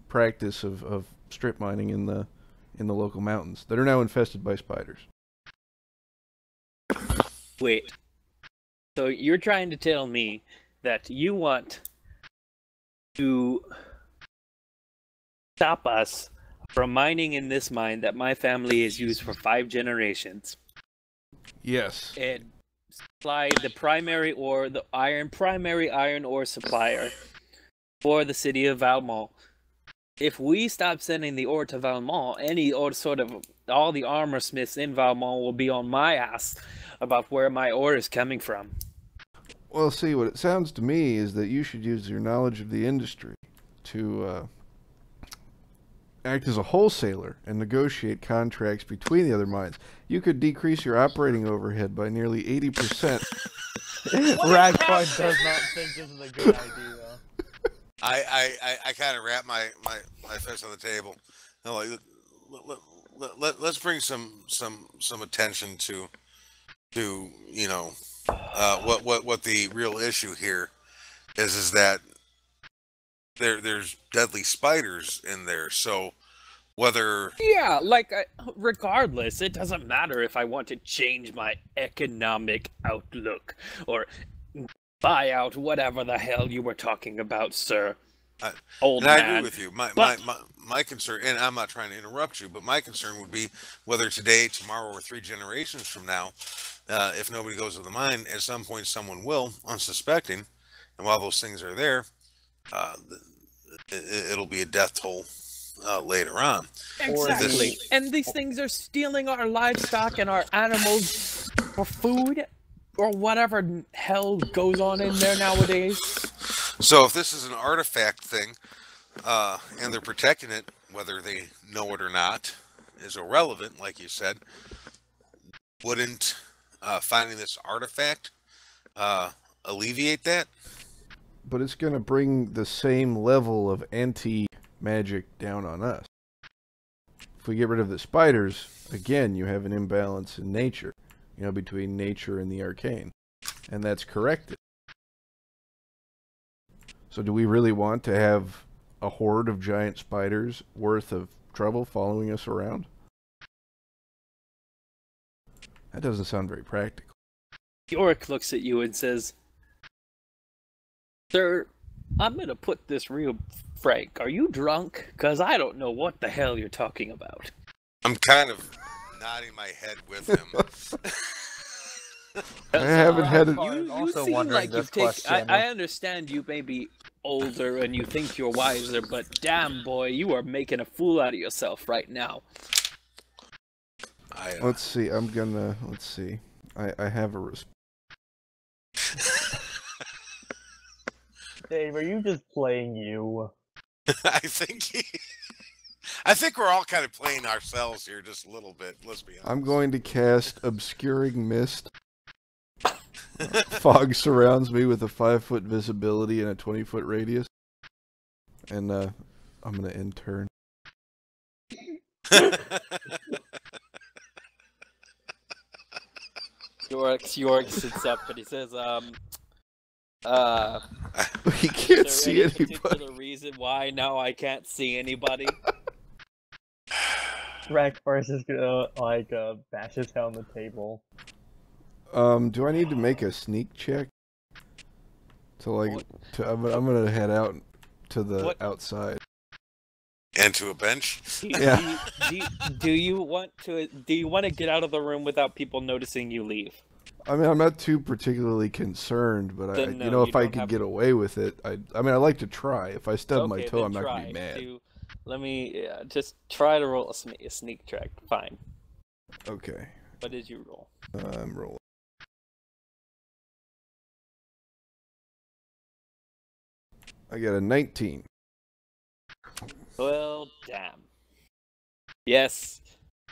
practice of strip mining in the local mountains that are now infested by spiders. Wait. So you're trying to tell me that you want to stop us from mining in this mine that my family has used for 5 generations? Yes. And supply the primary ore, the primary iron ore supplier for the city of Valmont. If we stop sending the ore to Valmont, all the armor smiths in Valmont will be on my ass about where my ore is coming from. Well, see, what it sounds to me is that you should use your knowledge of the industry to act as a wholesaler and negotiate contracts between the other mines. You could decrease your operating overhead by nearly 80%. Ragtime does not think this is a good idea. I kind of wrap my fist on the table. No, like, let's bring some attention to you know what the real issue here is that there's deadly spiders in there. So whether regardless, it doesn't matter if I want to change my economic outlook or buy out whatever the hell you were talking about, sir. Old man. I agree with you. My concern, and I'm not trying to interrupt you, but my concern would be whether today, tomorrow, or 3 generations from now, if nobody goes to the mine, at some point someone will, unsuspecting, and while those things are there, it'll be a death toll later on. Exactly. And these things are stealing our livestock and our animals for food or whatever hell goes on in there nowadays. So if this is an artifact thing, and they're protecting it, whether they know it or not, is irrelevant, like you said, wouldn't finding this artifact alleviate that? But it's going to bring the same level of anti-magic down on us. If we get rid of the spiders, again, you have an imbalance in nature, you know, between nature and the arcane. And that's corrected. So do we really want to have a horde of giant spiders worth of trouble following us around? That doesn't sound very practical. Yorick looks at you and says, "Sir, I'm going to put this real frank. Are you drunk? Because I don't know what the hell you're talking about." I'm kind of nodding my head with him. I haven't had it. You seem like you've taken... I understand you may be older and you think you're wiser, but damn, boy, you are making a fool out of yourself right now. Let's see. Let's see. I have a response. Dave, are you just playing you? I think we're all kind of playing ourselves here just a little bit. Let's be honest. I'm going to cast Obscuring Mist. Fog surrounds me with a 5-foot visibility and a 20-foot radius. And I'm going to end turn. Yorick sits up and he says, he can't see anybody. Particular reason why now I can't see anybody? Rack first is gonna bash his head on the table. Do I need to make a sneak check? I'm gonna head out to the outside. And to a bench. Yeah. Do you want to get out of the room without people noticing you leave? I mean, I'm not too particularly concerned, but Then no, you know, if you I don't could have get to. away with it, I mean, I like to try. If I stub my Okay, toe, then I'm not try gonna be mad. Let me just try to roll a sneak track. Fine. Okay. What did you roll? I'm rolling. I got a 19. Well, damn. Yes,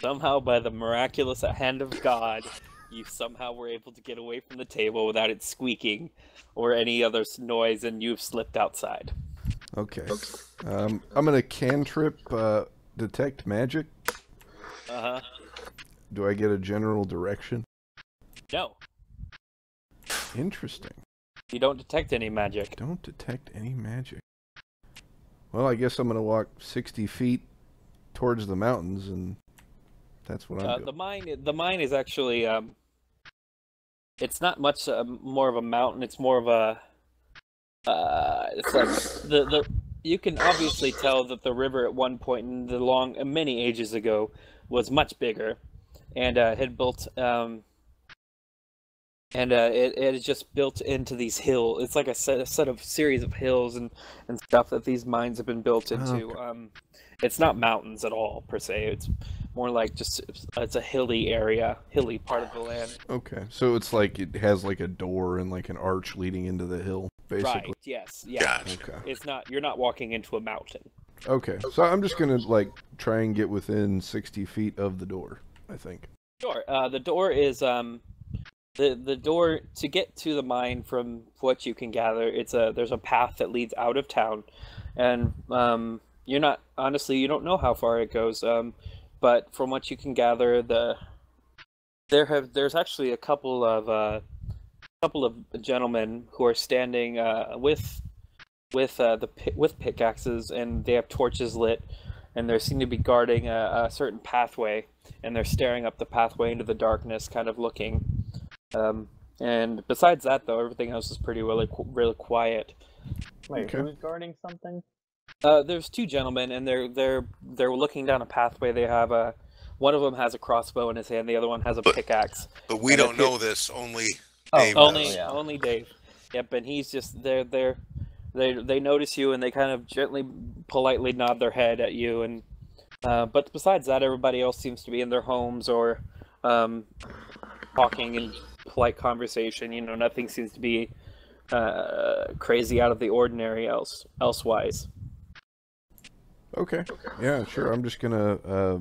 somehow by the miraculous hand of God, you somehow were able to get away from the table without it squeaking or any other noise, and you've slipped outside. Okay. I'm gonna cantrip detect magic. Uh-huh. Do I get a general direction? No, Interesting. you don't detect any magic. Don't detect any magic. Well, I guess I'm gonna walk 60 feet towards the mountains, and that's what I'm doing. The mine is actually it's not much more of a mountain. It's more of a it's like the you can obviously tell that the river at one point in the many ages ago was much bigger, and had built it is just built into these hills. It's like a set of series of hills and stuff that these mines have been built into. Okay. It's not mountains at all per se. It's more like it's a hilly part of the land. Okay, so it's like it has like a door and like an arch leading into the hill, basically. Right. Yes. Yeah. Gotcha. Okay. It's not. You're not walking into a mountain. Okay, so I'm just gonna like try and get within 60 feet of the door, I think. Sure. The door is the door to get to the mine. From what you can gather, there's a path that leads out of town, and you're not honestly you don't know how far it goes. But from what you can gather, there's actually a couple of gentlemen who are standing with pickaxes, and they have torches lit, and they seem to be guarding a certain pathway, and they're staring up the pathway into the darkness, kind of looking. And besides that, though, everything else is really quiet. Wait, Okay. who's guarding something? There's two gentlemen, and they're looking down a pathway. They have one of them has a crossbow in his hand, the other one has a pickaxe. But we don't know this. Only Oh, Dave Only does. yeah. only Dave. Yep, and he's just they notice you, and they kind of gently, politely nod their head at you, and but besides that, everybody else seems to be in their homes or talking in polite conversation. You know, nothing seems to be crazy out of the ordinary elsewise. Okay. Yeah, sure. I'm just gonna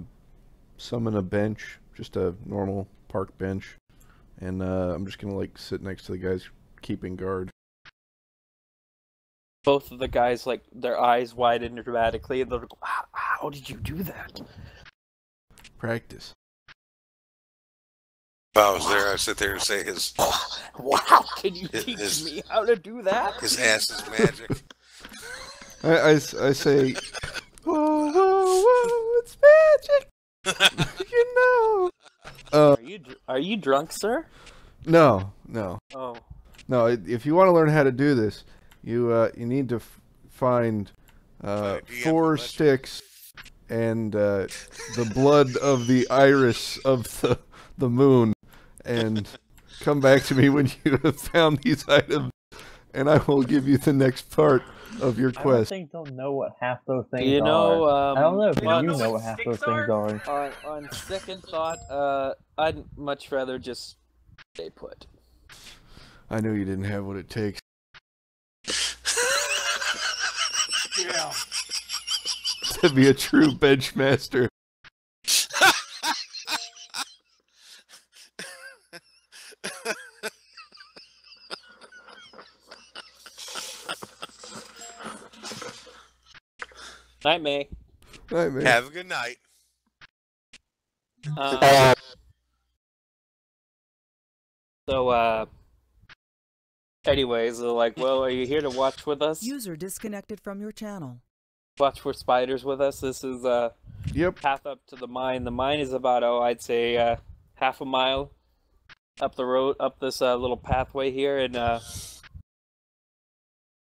summon a bench, just a normal park bench, and I'm just gonna like sit next to the guys keeping guard. Both of the guys, like, their eyes widen dramatically, and they're like, how did you do that? Practice. If I was there, I'd sit there and say his Wow, can you teach me how to do that? his ass is magic. I say, whoa, whoa, whoa, it's magic. You know. Are you drunk, sir? No. Oh. No, if you want to learn how to do this, you need to find DM 4 much. sticks and the blood of the iris of the moon, and come back to me when you have found these items, and I will give you the next part of your I quest. don't know what half those things You know, are. I don't know if You don't you know know what what half those sticks things are. on second thought, I'd much rather just stay put. I knew you didn't have what it takes. Yeah. To be a true benchmaster. Night, May. Right, man. Have a good night. So, anyways, they're like, well, are you here to watch with us? User disconnected from your channel. Watch for spiders with us? This is Yep. path up to the mine. The mine is about, I'd say, half a mile up the road, up this little pathway here, and the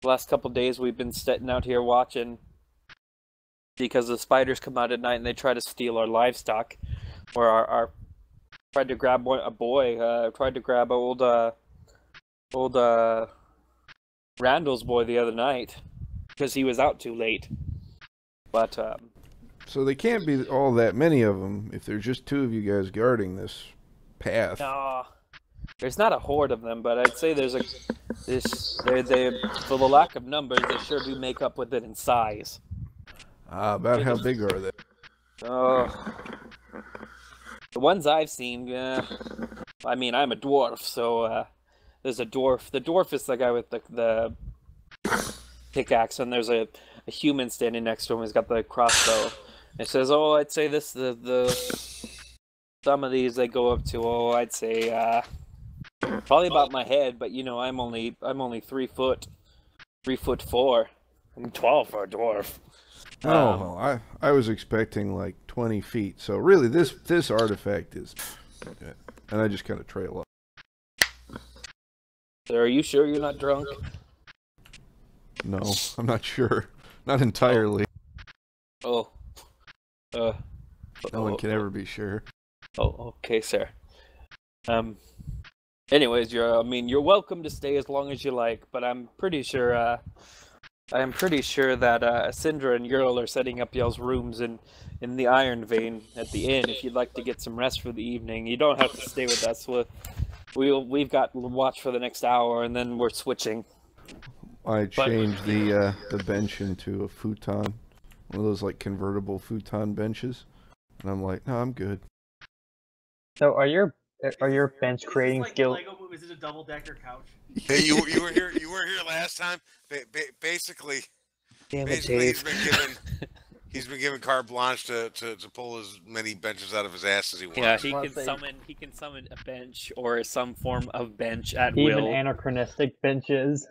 last couple days we've been sitting out here watching. because the spiders come out at night and they try to steal our livestock, or our tried to grab tried to grab old Randall's boy the other night because he was out too late. But so they can't be all that many of them if there's just 2 of you guys guarding this path. no, there's not a horde of them, but I'd say they for the lack of numbers, they sure do make up with it in size. About how big are they? Oh, the ones I've seen, I mean, I'm a dwarf, so there's a dwarf. The dwarf is the guy with the pickaxe, and there's a human standing next to him. He's got the crossbow. It says, "Oh, I'd say this. Some of these they go up to. Oh, I'd say probably about my head, but you know, I'm only 3 foot, 3'4". I'm 12 for a dwarf." Oh, well, I was expecting like 20 feet. So really, this artifact is, and I just kind of trail up. So are you sure you're not drunk? No, I'm not sure. Not entirely. Oh. No one can ever be sure. Oh, okay, sir. Anyways, you're welcome to stay as long as you like, but I'm pretty sure that Syndra and Yerl are setting up y'all's rooms in the Iron Vein at the inn if you'd like to get some rest for the evening. You don't have to stay with us. We've got watch for the next hour, and then we're switching. I changed the bench into a futon, one of those like convertible futon benches, and I'm like, no, I'm good. So are your bench creating skills? Is it a double-decker couch? Hey, you were here. You were here last time. Basically, he's been given carte blanche to pull as many benches out of his ass as he wants. Yeah, he can summon a bench or some form of bench at will. Even anachronistic benches.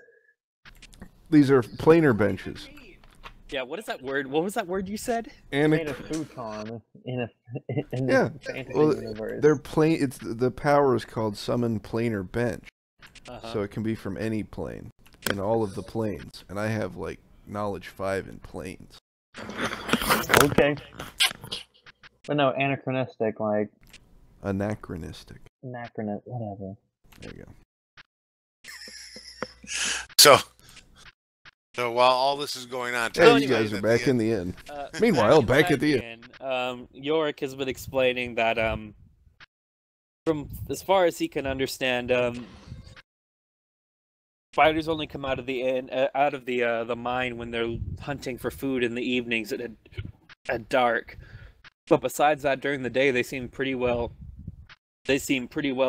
These are planar benches. Yeah, what is that word? What was that word you said? Made a futon in the fantasy universe. They're plain. It's the power is called summon planar bench, so it can be from any plane in all of the planes. And I have like knowledge 5 in planes. Okay, but no, anachronistic, like anachronistic, whatever. There you So go. while all this is going on, you guys are back in the inn. Meanwhile, back at the inn. Yorick has been explaining that from as far as he can understand, spiders only come out of the inn, out of the mine when they're hunting for food in the evenings at dark. But besides that, during the day, they seem pretty well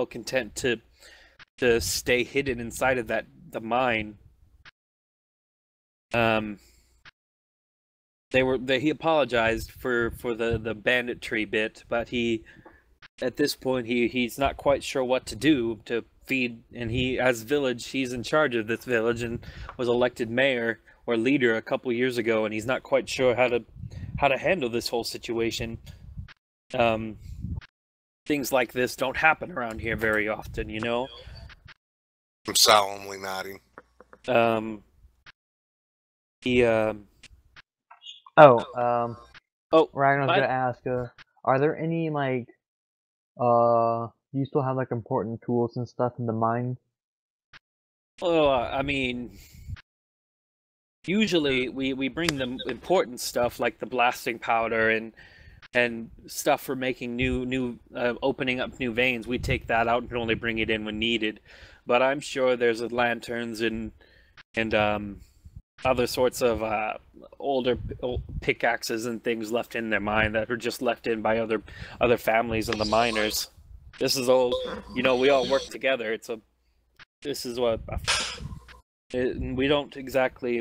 content to stay hidden inside of the mine. He apologized for the banditry bit, but at this point he's not quite sure what to do to feed, and he's in charge of this village and was elected mayor or leader a couple years ago, and he's not quite sure how to handle this whole situation. Things like this don't happen around here very often, you know. I'm solemnly nodding. Ryan, I was gonna ask, are there any like, do you still have like important tools and stuff in the mine? Well, I mean, usually we bring them important stuff like the blasting powder and stuff for making new opening up new veins. We take that out and only bring it in when needed. But I'm sure there's lanterns and other sorts of older pickaxes and things left in their mine that were just left in by other families and the miners. This is all, you know, we all work together.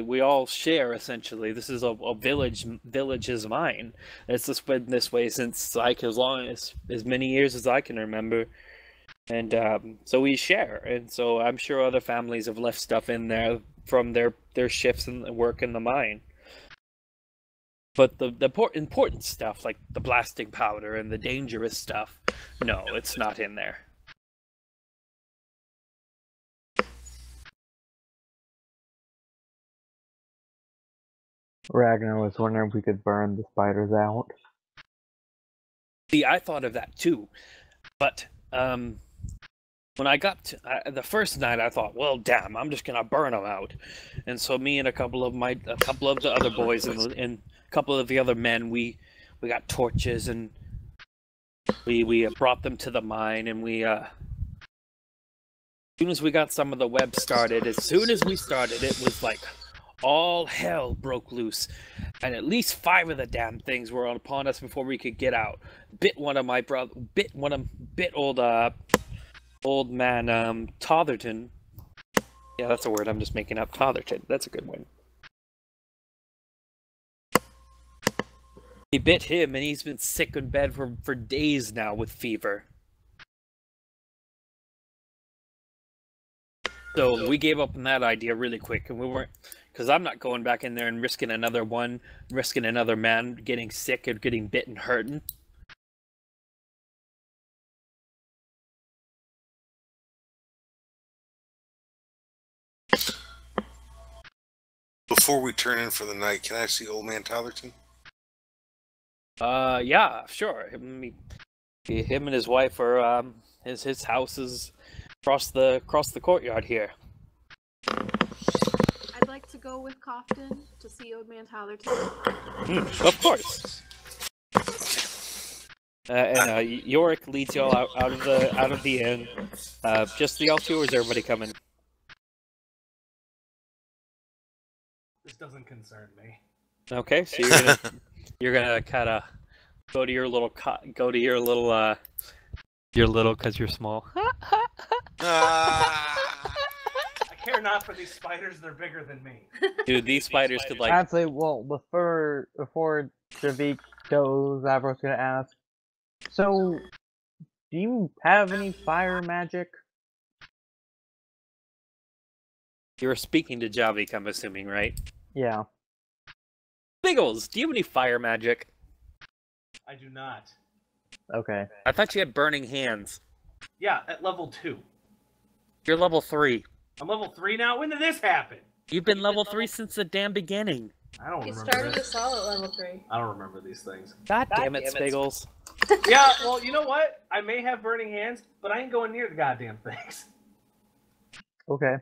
We all share essentially. This is a village's mine. It's just been this way since like as many years as I can remember. And so we share, and so I'm sure other families have left stuff in there from their shifts and work in the mine. But the important stuff, like the blasting powder and the dangerous stuff, no, it's not in there. Ragnar was wondering if we could burn the spiders out. See, I thought of that too, but when I got to, the first night, I thought, well, damn, I'm just gonna burn them out. And so me and a couple of the other boys and a couple of the other men, we got torches and we brought them to the mine, and as soon as we got some of the web started, it was like all hell broke loose, and at least 5 of the damn things were upon us before we could get out. Bit old man Totherton. Yeah, that's a word I'm just making up. Totherton. That's a good one. He bit him, and he's been sick in bed for days now with fever. So we gave up on that idea really quick, and we weren't, because I'm not going back in there and risking another man getting sick or getting bit and hurting. Before we turn in for the night, can I see Old Man Totherton? Yeah, sure. Him and his wife are his house is across the courtyard here. I'd like to go with Cofton to see Old Man Totherton. Of course. And Yorick leads y'all out of the inn. Just the L2, or is everybody coming? This doesn't concern me. Okay, so you're gonna kind of go to your little because you're small. I care not for these spiders; they're bigger than me. Dude, these spiders could like. Actually, well, before Javik goes, Avro's gonna ask. So, do you have any fire magic? You're speaking to Javik, I'm assuming, right? Yeah. Biggles, do you have any fire magic? I do not. Okay. I thought you had burning hands. Yeah, at level 2. You're level 3. I'm level 3 now? When did this happen? You've been level 3 since the damn beginning. I don't He remember started this. us all at level 3. I don't remember these things. God damn it, Spiggles. Yeah, well, you know what? I may have burning hands, but I ain't going near the goddamn things. Okay.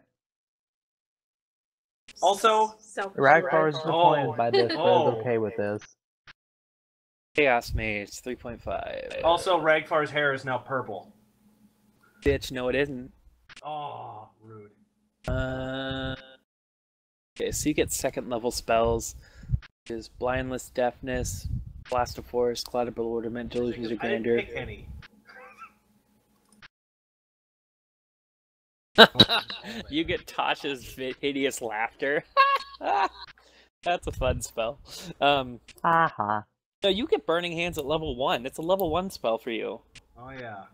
Also, Ragnar is disappointed by this, but is okay with this. Chaos Mage, 3.5. Also, Ragfar's hair is now purple. Bitch, no it isn't. Oh, rude. Okay, so you get second level spells. Is Blindless Deafness, Blast of Force, Clouded Bewilderment, Delusions of I didn't Grandeur. pick any. You get Tasha's hideous laughter. That's a fun spell. Haha. No, you get Burning Hands at level 1. It's a level 1 spell for you. Oh, yeah.